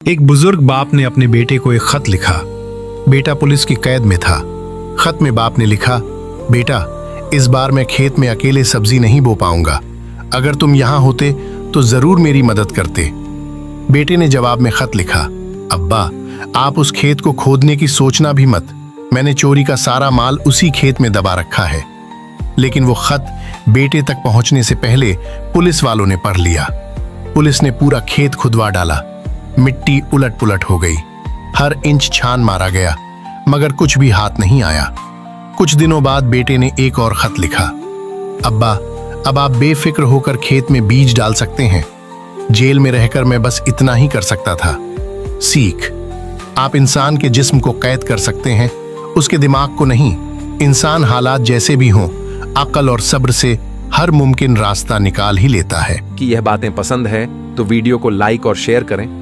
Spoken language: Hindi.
एक बुजुर्ग बाप ने अपने बेटे को एक खत लिखा। बेटा पुलिस की कैद में था। खत में बाप ने लिखा, बेटा, इस बार मैं खेत में अकेले सब्जी नहीं बो पाऊंगा। अगर तुम यहाँ होते तो जरूर मेरी मदद करते। बेटे ने जवाब में खत लिखा, अब्बा, आप उस खेत को खोदने की सोचना भी मत। मैंने चोरी का सारा माल उसी खेत में दबा रखा है। लेकिन वो खत बेटे तक पहुंचने से पहले पुलिस वालों ने पढ़ लिया। पुलिस ने पूरा खेत खुदवा डाला। मिट्टी उलट पुलट हो गई। हर इंच छान मारा गया, मगर कुछ भी हाथ नहीं आया। कुछ दिनों बाद बेटे ने एक और खत लिखा, अब्बा, अब आप बेफिक्र होकर खेत में बीज डाल सकते हैं। जेल में रहकर मैं बस इतना ही कर सकता था। सीख, आप इंसान के जिस्म को कैद कर सकते हैं, उसके दिमाग को नहीं। इंसान हालात जैसे भी हों, अक्ल और सब्र से हर मुमकिन रास्ता निकाल ही लेता है। कि यह बातें पसंद है तो वीडियो को लाइक और शेयर करें